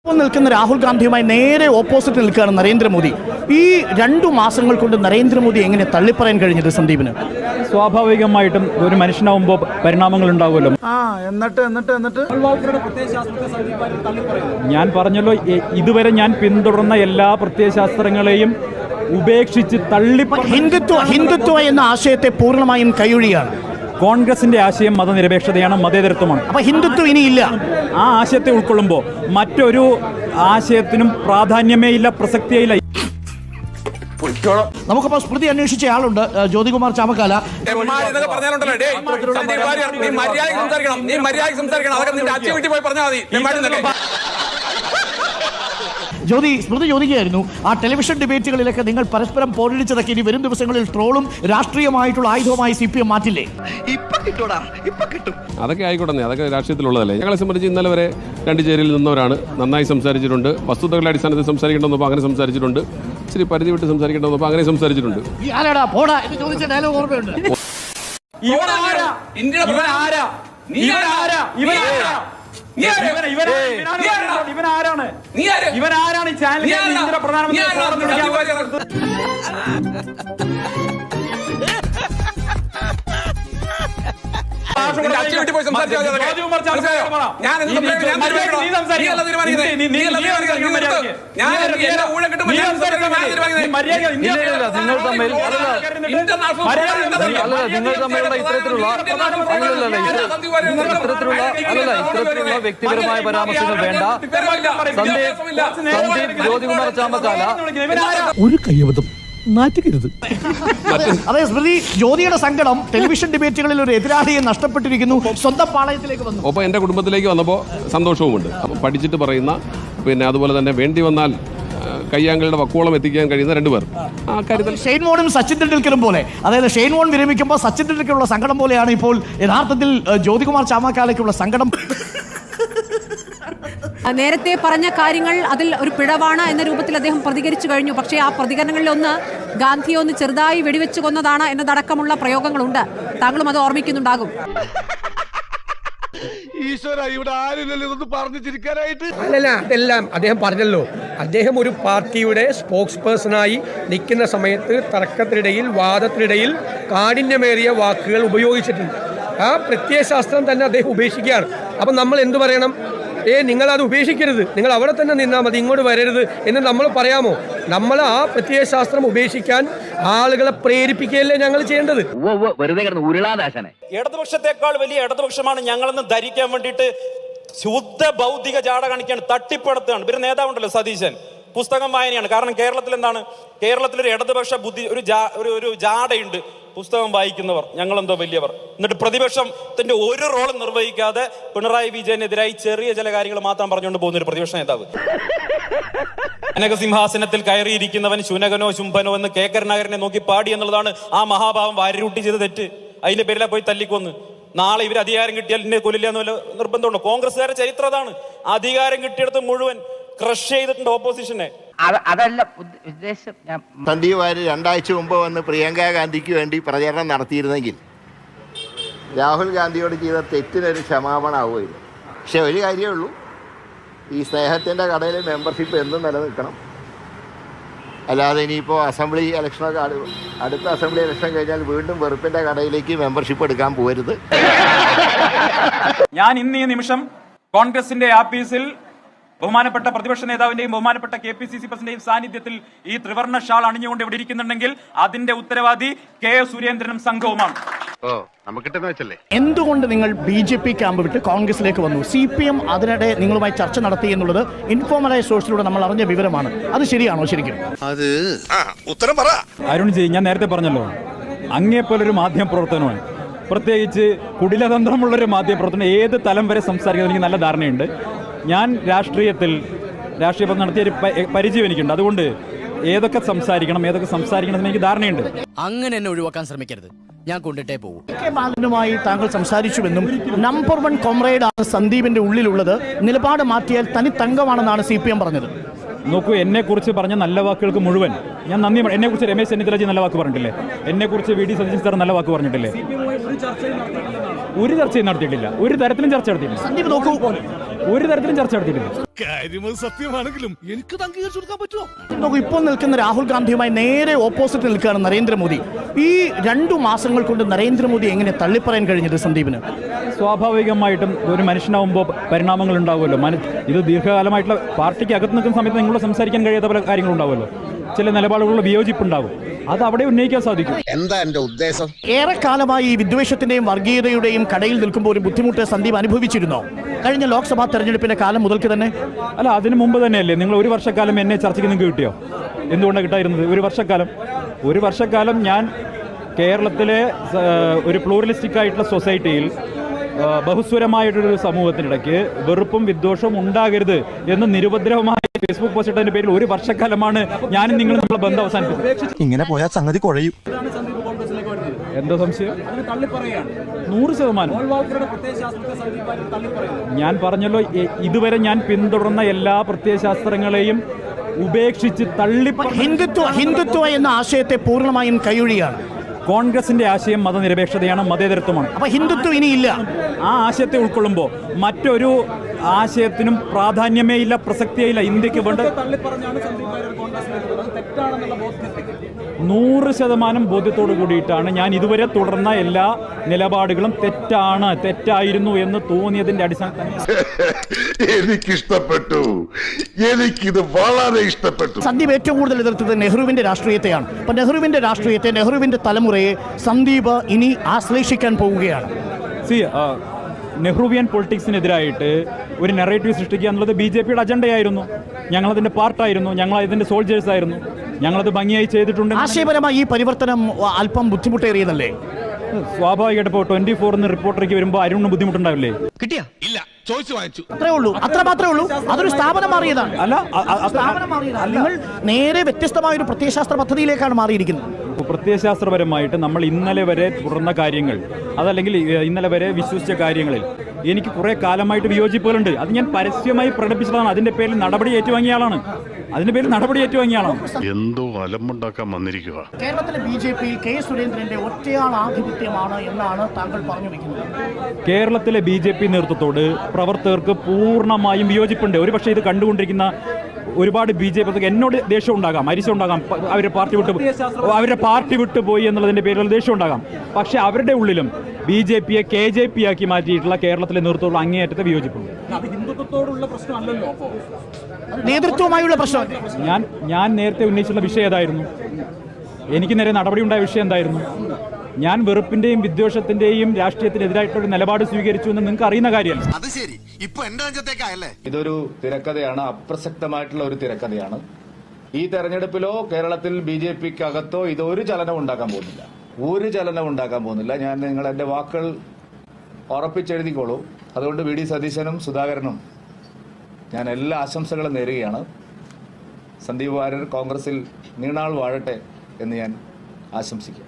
നിൽക്കുന്ന രാഹുൽ ഗാന്ധിയുമായി നേരെ ഓപ്പോസിറ്റ് നിൽക്കുകയാണ് നരേന്ദ്രമോദി. ഈ 2 മാസങ്ങൾ കൊണ്ട് നരേന്ദ്രമോദി എങ്ങനെ തള്ളിപ്പറയാൻ കഴിഞ്ഞത് സന്ദീപിന്? സ്വാഭാവികമായിട്ടും ഒരു മനുഷ്യനാവുമ്പോൾ പരിണാമങ്ങൾ ഉണ്ടാവുമല്ലോ. ഞാൻ പറഞ്ഞല്ലോ, ഇതുവരെ ഞാൻ പിന്തുടർന്ന എല്ലാ പ്രത്യയശാസ്ത്രങ്ങളെയും ഉപേക്ഷിച്ച് ഹിന്ദുത്വ എന്ന ആശയത്തെ പൂർണ്ണമായും കൈയൊഴിയാണ്. കോൺഗ്രസിന്റെ ആശയം മതനിരപേക്ഷതയാണ്, മതേതരത്വമാണ്. അപ്പൊ ഹിന്ദുത്വം ഇനിയില്ല. ആ ആശയത്തെ ഉൾക്കൊള്ളുമ്പോൾ മറ്റൊരു ആശയത്തിനും പ്രാധാന്യമേ ഇല്ല, പ്രസക്തിയേ ഇല്ല. നമുക്കിപ്പോ സ്മൃതി അന്വേഷിച്ച ആളുണ്ട്, ജ്യോതികുമാർ ചാമക്കാല. സ്മൃതി ചോദിക്കുകയായിരുന്നു, ആ ടെലിവിഷൻ ഡിബേറ്റുകളിലൊക്കെ നിങ്ങൾ പരസ്പരം പോരടിച്ചതൊക്കെ ഇനി വരും ദിവസങ്ങളിൽ ട്രോളും രാഷ്ട്രീയമായിട്ടുള്ള ആയുധമായി CPM മാറ്റില്ലേ? അതൊക്കെ ആയിക്കോട്ടെ, അതൊക്കെ രാഷ്ട്രീയത്തിലുള്ളതല്ലേ. ഞങ്ങളെ സംബന്ധിച്ച് ഇന്നലെ വരെ 2 ചേരിയിൽ നിന്നവരാണ്. നന്നായി സംസാരിച്ചിട്ടുണ്ട്. വസ്തുതകളുടെ അടിസ്ഥാനത്തിൽ സംസാരിക്കേണ്ടെന്നപ്പോൾ അങ്ങനെ സംസാരിച്ചിട്ടുണ്ട്. ഇച്ചിരി പരിധി വിട്ട് സംസാരിക്കേണ്ടെന്നപ്പോൾ അങ്ങനെ സംസാരിച്ചിട്ടുണ്ട്. ഇവനാരാണ് ഈ ചാനലിൽ പ്രധാനമന്ത്രി? ഇത്തരത്തിലുള്ള വ്യക്തിപരമായ പരാമർശങ്ങൾ വേണ്ട. സന്ദീപ് ജ്യോതികുമാർ ചാമക്കാല ഒരു കയ്യബദ്ധം നാറ്റിക്കരുത്. അതെ സ്മൃതി, ജ്യോതിയുടെ സങ്കടം ടെലിവിഷൻ ഡിബേറ്റുകളിൽ ഒരു എതിരാളിയെ നഷ്ടപ്പെട്ടിരിക്കുന്നു, സ്വന്തം പാളയത്തിലേക്ക് വന്നു. ഒപ്പം എൻ്റെ കുടുംബത്തിലേക്ക് വന്നപ്പോൾ സന്തോഷവുമുണ്ട്. അപ്പം പഠിച്ചിട്ട് പറയുന്ന, പിന്നെ അതുപോലെ തന്നെ വേണ്ടി വന്നാൽ കയ്യാങ്കളുടെ വക്കോളം എത്തിക്കാൻ കഴിയുന്ന 2 പേർ. ആ കാര്യത്തിൽ ഷെയ്ൻ വോണും സച്ചിൻ തെണ്ടുൽക്കറും പോലെ, അതായത് ഷെയ്ൻ വോൺ വിരമിക്കുമ്പോൾ സച്ചിൻ തെണ്ടുൽക്കറുള്ള സങ്കടം പോലെയാണ് ഇപ്പോൾ യഥാർത്ഥത്തിൽ ജ്യോതികുമാർ ചാമക്കാലയ്ക്കുള്ള സങ്കടം. നേരത്തെ പറഞ്ഞ കാര്യങ്ങൾ അതിൽ ഒരു പിഴവാണ് എന്ന രൂപത്തിൽ അദ്ദേഹം പ്രതികരിച്ചു കഴിഞ്ഞു. പക്ഷേ ആ പ്രതികരണങ്ങളിലൊന്ന് ഗാന്ധിയെ ഒന്ന് ചെറുതായി വെടിവെച്ച് കൊന്നതാണ് എന്നതടക്കമുള്ള പ്രയോഗങ്ങളുണ്ട്. താങ്കളും അത് ഓർമ്മിക്കുന്നുണ്ടാകും. അല്ലല്ല, അതെല്ലാം അദ്ദേഹം പറഞ്ഞല്ലോ. അദ്ദേഹം ഒരു പാർട്ടിയുടെ സ്പോക്സ് പേഴ്സണായി നിൽക്കുന്ന സമയത്ത് തർക്കത്തിനിടയിൽ, വാദത്തിനിടയിൽ കാഠിന്യമേറിയ വാക്കുകൾ ഉപയോഗിച്ചിട്ടുണ്ട്. ആ പ്രത്യയശാസ്ത്രം തന്നെ അദ്ദേഹം ഉപേക്ഷിക്കുകയാണ്. അപ്പം നമ്മൾ എന്തു പറയണം? നിങ്ങളത് ഉപേക്ഷിക്കരുത്, നിങ്ങൾ അവിടെ തന്നെ നിന്നാൽ മതി, ഇങ്ങോട്ട് വരരുത് എന്ന് നമ്മൾ പറയാമോ? നമ്മൾ ആ പ്രത്യയശാസ്ത്രം ഉപേക്ഷിക്കാൻ ആളുകളെ പ്രേരിപ്പിക്കുകയല്ലേ ഞങ്ങൾ ചെയ്യേണ്ടത്. ഇടതുപക്ഷത്തെക്കാൾ വലിയ ഇടതുപക്ഷമാണ് ഞങ്ങളെന്ന് ധരിക്കാൻ വേണ്ടിയിട്ട് ശുദ്ധ ഭൗതിക ജാട കാണിക്കാണ്, തട്ടിപ്പടത്താണ്. പിന്നെ നേതാവുണ്ടല്ലോ സതീശൻ, പുസ്തകം വായനയാണ്. കാരണം കേരളത്തിൽ എന്താണ്, കേരളത്തിലൊരു ഇടതുപക്ഷ ബുദ്ധി, ഒരു ജാടയുണ്ട്. പുസ്തകം വായിക്കുന്നവർ ഞങ്ങളെന്തോ വലിയവർ. എന്നിട്ട് പ്രതിപക്ഷത്തിന്റെ ഒരു റോളും നിർവഹിക്കാതെ പിണറായി വിജയനെതിരായി ചെറിയ ചില കാര്യങ്ങൾ മാത്രം പറഞ്ഞുകൊണ്ട് പോകുന്ന ഒരു പ്രതിപക്ഷ നേതാവ്. അനകസിംഹാസനത്തിൽ കയറിയിരിക്കുന്നവൻ ശുനകനോ ശുംഭനോ എന്ന് കെ കരുണാകരനെ നോക്കി പാടി എന്നുള്ളതാണ് ആ മഹാഭാവം വാരിരൂട്ടി ചെയ്ത് തെറ്റ്. അതിന്റെ പേരിലാ പോയി തല്ലിക്കൊന്ന്. നാളെ ഇവർ അധികാരം കിട്ടിയാൽ എന്നെ കൊല്ലില്ല എന്ന് വല്ല നിർബന്ധമുണ്ടോ? കോൺഗ്രസ്സുകാരുടെ ചരിത്രം അതാണ്. അധികാരം കിട്ടിയെടുത്ത് മുഴുവൻ ക്രഷ് ചെയ്തിട്ടുണ്ട് ഓപ്പോസിഷനെ. അതല്ല ഉദ്ദേശം. സന്ദീപ് വാര്യർ 2 ആഴ്ച മുമ്പ് വന്ന് പ്രിയങ്ക ഗാന്ധിക്ക് വേണ്ടി പ്രചരണം നടത്തിയിരുന്നെങ്കിൽ രാഹുൽ ഗാന്ധിയോട് ചെയ്ത തെറ്റിനൊരു ക്ഷമാപണമാവുമായിരുന്നു. പക്ഷെ ഒരു കാര്യമേ ഉള്ളൂ, ഈ സ്നേഹത്തിൻ്റെ കടയിൽ മെമ്പർഷിപ്പ് എന്നും നിലനിൽക്കണം. അല്ലാതെ ഇനിയിപ്പോൾ അസംബ്ലി ഇലക്ഷനൊക്കെ അടുത്ത അസംബ്ലി ഇലക്ഷൻ കഴിഞ്ഞാൽ വീണ്ടും വെറുപ്പിൻ്റെ കടയിലേക്ക് മെമ്പർഷിപ്പ് എടുക്കാൻ പോകരുത്. ഞാൻ ഇന്ന് ഈ നിമിഷം കോൺഗ്രസിന്റെ ആഫീസിൽ ബഹുമാനപ്പെട്ട പ്രതിപക്ഷ നേതാവിന്റെയും ബഹുമാനപ്പെട്ട KPCC പ്രസിഡന്റിന്റെയും സാന്നിധ്യത്തിൽ ഈ ത്രിവർണ്ണ ഷാൾ അണിഞ്ഞുകൊണ്ട് ഇവിടെ ഇരിക്കുന്നുണ്ടെങ്കിൽ അതിന്റെ ഉത്തരവാദി K സുരേന്ദ്രനും സംഘവുമാണ്. എന്തുകൊണ്ട് നിങ്ങൾ BJP ക്യാമ്പ് വിട്ട് കോൺഗ്രസിലേക്ക് വന്നു? CPM അതിനിടെ നിങ്ങളുമായി ചർച്ച നടത്തി എന്നുള്ളത് ഇൻഫോർമലായ സോഴ്സിലൂടെ നമ്മൾ അറിഞ്ഞ വിവരമാണ്. അത് ശരിയാണോ? ശരിക്കും അത് ഉത്തരം പറ. അരുൺജി, ഞാൻ നേരത്തെ പറഞ്ഞല്ലോ, അങ്ങേപ്പോലൊരു മാധ്യമ പ്രവർത്തനമാണ്, പ്രത്യേകിച്ച് കുടിലതന്ത്രമുള്ളൊരു മാധ്യമ പ്രവർത്തനം ഏത് തലം വരെ സംസാരിക്കുന്നത് എനിക്ക് നല്ല ധാരണയുണ്ട്. ഞാൻ രാഷ്ട്രീയ പ്രവർത്തനം നടത്തിയൊരു പരിചയം എനിക്കുണ്ട്. അതുകൊണ്ട് ഏതൊക്കെ സംസാരിക്കണം എന്ന് എനിക്ക് ധാരണയുണ്ട്. അങ്ങനെ എന്നെ ഒഴിവാക്കാൻ ശ്രമിക്കരുത്, ഞാൻ കൊണ്ടിട്ടേ പോകും. ബാലനുമായി താങ്കൾ സംസാരിച്ചുവെന്നും നമ്പർ 1 കോമ്രേഡ് ആണ് സന്ദീപിന്റെ ഉള്ളിലുള്ളത്, നിലപാട് മാറ്റിയാൽ തനി തങ്കമാണെന്നാണ് CPM പറഞ്ഞത്. നോക്കൂ, എന്നെക്കുറിച്ച് പറഞ്ഞ നല്ല വാക്കുകൾക്ക് മുഴുവൻ ഞാൻ നന്ദി. എന്നെക്കുറിച്ച് രമേശ് ചെന്നിത്തലജി നല്ല വാക്ക് പറഞ്ഞിട്ടില്ലേ? എന്നെക്കുറിച്ച് VD സതീശൻ സാർ നല്ല വാക്ക് പറഞ്ഞിട്ടില്ലേ? ഒരു ചർച്ചയും നടത്തിയിട്ടില്ല, ഒരു തരത്തിലും ചർച്ച നടത്തിയിട്ടില്ല. സന്ദീപ് നോക്കൂ, ഒരു തരത്തിലും ചർച്ച നടത്തിയിട്ടില്ല. സത്യമാണെങ്കിലും എനിക്ക് അംഗീകരിച്ചു കൊടുക്കാൻ പറ്റുമോ? നോക്കൂ, ഇപ്പോൾ നിൽക്കുന്ന രാഹുൽ ഗാന്ധിയുമായി നേരെ ഓപ്പോസിറ്റ് നിൽക്കുകയാണ് നരേന്ദ്രമോദി. ഈ 2 മാസങ്ങൾ കൊണ്ട് നരേന്ദ്രമോദി എങ്ങനെ തള്ളിപ്പറയാൻ കഴിഞ്ഞത് സന്ദീപിന്? സ്വാഭാവികമായിട്ടും ഒരു മനുഷ്യനാവുമ്പോൾ പരിണാമങ്ങൾ ഉണ്ടാവുമല്ലോ. ഇത് ദീർഘകാലമായിട്ടുള്ള പാർട്ടിക്ക് അകത്ത് നിൽക്കുന്ന സമയത്ത് നിങ്ങളോട് സംസാരിക്കാൻ കഴിയാത്ത പല കാര്യങ്ങളുണ്ടാവുമല്ലോ. ചില നിലപാടുകളുള്ള വിയോജിപ്പുണ്ടാവും. അത് അവിടെ ഉന്നയിക്കാൻ സാധിക്കും. എന്താ എന്റെ ഉദ്ദേശം? ഏറെക്കാലമായി ഈ വിദ്വേഷത്തിന്റെയും വർഗീയതയുടെയും കടയിൽ നിൽക്കുമ്പോൾ ഒരു ബുദ്ധിമുട്ട് സന്ദീപ് അനുഭവിച്ചിരുന്നോ കഴിഞ്ഞ ലോക്സഭാ തെരഞ്ഞെടുപ്പിന്റെ കാലം മുതൽക്ക് തന്നെ? അല്ല, അതിന് മുമ്പ് തന്നെയല്ലേ നിങ്ങൾ ഒരു വർഷക്കാലം എന്നെ ചർച്ചയ്ക്ക് നിങ്ങൾക്ക് കിട്ടിയോ? എന്തുകൊണ്ടാണ് കിട്ടായിരുന്നത്? ഒരു വർഷക്കാലം ഞാൻ കേരളത്തിലെ ഒരു പ്ലൂറലിസ്റ്റിക് ആയിട്ടുള്ള സൊസൈറ്റിയിൽ ബഹുസ്വരമായിട്ടൊരു സമൂഹത്തിനിടയ്ക്ക് വെറുപ്പും വിദ്വേഷവും ഉണ്ടാകരുത് എന്ന് നിരുപദ്രവമായ ഫേസ്ബുക്ക് പോസ്റ്റ് ഇട്ടതിന്റെ പേരിൽ ഒരു വർഷക്കാലമാണ് ഞാനും നിങ്ങളും നമ്മളെ ബന്ധം അവസാനിപ്പിച്ചത്. ഇങ്ങനെ പോയാൽ സംഗതി കുഴയും. എന്താ സംശയം? 100%. ഞാൻ പറഞ്ഞല്ലോ, ഇതുവരെ ഞാൻ പിന്തുടർന്ന എല്ലാ പ്രത്യയശാസ്ത്രങ്ങളെയും ഉപേക്ഷിച്ച് ഹിന്ദുത്വ എന്ന ആശയത്തെ പൂർണ്ണമായും കൈയൊഴിയാണ്. കോൺഗ്രസിന്റെ ആശയം മതനിരപേക്ഷതയാണ്, മതേതരത്വമാണ്. അപ്പൊ ഹിന്ദുത്വം ഇനിയില്ല. ആ ആശയത്തെ ഉൾക്കൊള്ളുമ്പോൾ മറ്റൊരു ആശയത്തിനും പ്രാധാന്യമേ ഇല്ല, പ്രസക്തിയേ ഇല്ല. ഇന്ത്യക്ക് വേണ്ട 100% ബോധ്യത്തോടു കൂടിയിട്ടാണ് ഞാൻ ഇതുവരെ തുടർന്ന എല്ലാ നിലപാടുകളും തെറ്റായിരുന്നു എന്ന് തോന്നിയതിന്റെ അടിസ്ഥാനത്തിൽ എനിക്കിഷ്ടപ്പെട്ടു. എനിക്കിത് വളരെ ഇഷ്ടപ്പെട്ടു. സന്ദീപ് ഏറ്റവും കൂടുതൽ എതിർത്തത് നെഹ്റുവിന്റെ രാഷ്ട്രീയത്തെയാണ്. അപ്പൊ നെഹ്റുവിന്റെ രാഷ്ട്രീയത്തെ, നെഹ്റുവിന്റെ തലമുറയെ സന്ദീപ് ഇനി ആശ്ലേഷിക്കാൻ പോവുകയാണ്. നെഹ്റുവിയൻ പൊളിറ്റിക്സിനെതിരായിട്ട് ഒരു നെറേറ്റീവ് സൃഷ്ടിക്കുക എന്നുള്ളത് BJPയുടെ അജണ്ടയായിരുന്നു. ഞങ്ങളതിൻ്റെ പാർട്ടായിരുന്നു, ഞങ്ങൾ ഇതിൻ്റെ സോൾജേഴ്സ് ആയിരുന്നു. ഞങ്ങളത് ഭംഗിയായി ചെയ്തിട്ടുണ്ട്. ആശയപരമായി ഈ പരിവർത്തനം അല്പം ബുദ്ധിമുട്ടേറിയതല്ലേ? സ്വാഭാവികമായിട്ട് ഇപ്പോൾ 24 റിപ്പോർട്ടറിലേക്ക് വരുമ്പോൾ അരുണിന് ബുദ്ധിമുട്ടുണ്ടാവില്ലേ? കിട്ടിയാ? ഇല്ല, ചോദിച്ചു വാങ്ങിച്ചു. അത്ര മാത്രമേ ഉള്ളൂ. അതൊരു സ്ഥാപനം മാറിയതാണ്. നിങ്ങൾ നേരെ വ്യത്യസ്തമായ ഒരു പ്രത്യയശാസ്ത്ര പദ്ധതിയിലേക്കാണ് മാറിയിരിക്കുന്നത്. പ്രത്യയശാസ്ത്രപരമായിട്ട് നമ്മൾ ഇന്നലെ വരെ തുടർന്ന കാര്യങ്ങൾ, അതല്ലെങ്കിൽ ഇന്നലെ വരെ വിശ്വസിച്ച കാര്യങ്ങളിൽ എനിക്ക് കുറെ കാലമായിട്ട് വിയോജിപ്പുകളുണ്ട്. അത് ഞാൻ പരസ്യമായി പ്രകടിപ്പിച്ചതാണ്. അതിന്റെ പേരിൽ നടപടി ഏറ്റുവാങ്ങിയ ആളാണ്. എന്തോ അലമ്പുണ്ടാക്കാൻ വന്നിരിക്കുക. കേരളത്തിലെ BJP കെ സുരേന്ദ്രന്റെ ഒറ്റയാൾ ആധിപത്യമാണ് എന്നാണ് താങ്കൾ പറഞ്ഞു വെക്കുന്നത്. കേരളത്തിലെ BJP നേതൃത്വത്തോട് പ്രവർത്തകർക്ക് പൂർണ്ണമായും വിയോജിപ്പുണ്ട്. ഒരുപക്ഷെ ഇത് കണ്ടുകൊണ്ടിരിക്കുന്ന ഒരുപാട് BJP എന്നോട് ദേഷ്യം ഉണ്ടാകാം, അരിശം ഉണ്ടാകാം, അവരുടെ പാർട്ടി വിട്ടുപോയി എന്നുള്ളതിന്റെ പേരിൽ ദേഷ്യം ഉണ്ടാകാം. പക്ഷെ അവരുടെ ഉള്ളിലും BJPയെ KJP ആക്കി മാറ്റിയിട്ടുള്ള കേരളത്തിലെ നേതൃത്വമുള്ള അങ്ങേയറ്റത്തെ വിയോജിപ്പുണ്ട്. അത് ഹിന്ദുത്വത്തോടുള്ള പ്രശ്നമല്ലല്ലോ, നേതൃത്വമായുള്ള പ്രശ്നം. ഞാൻ നേരത്തെ ഉന്നയിച്ചുള്ള വിഷയം ഏതായിരുന്നു? എനിക്ക് നേരെ നടപടി ഉണ്ടായ വിഷയം എന്തായിരുന്നു? ഞാൻ വെറുപ്പിന്റെയും വിദ്വേഷത്തിന്റെയും രാഷ്ട്രീയത്തിനെതിരായിട്ടുള്ള നിലപാട് സ്വീകരിച്ചു എന്ന് നിങ്ങൾക്ക് അറിയുന്ന കാര്യമല്ല. അത് ശരി, ഇപ്പൊ എന്റെ അഞ്ചത്തേക്കല്ലേ? ഇതൊരു തിരക്കഥയാണ്, അപ്രസക്തമായിട്ടുള്ള ഒരു തിരക്കഥയാണ്. ഈ തെരഞ്ഞെടുപ്പിലോ കേരളത്തിൽ BJPക്കകത്തോ ഇതൊരു ചലനം ഉണ്ടാക്കാൻ പോകുന്നില്ല. ഞാൻ നിങ്ങൾ എന്റെ വാക്കുകൾ ഉറപ്പിച്ചെഴുതിക്കോളൂ. അതുകൊണ്ട് VD സതീശനും സുധാകരനും ഞാൻ എല്ലാ ആശംസകളും നേരുകയാണ്. സന്ദീപ് വാര്യർ കോൺഗ്രസിൽ നീണാൾ വാഴട്ടെ എന്ന് ഞാൻ ആശംസിക്കും.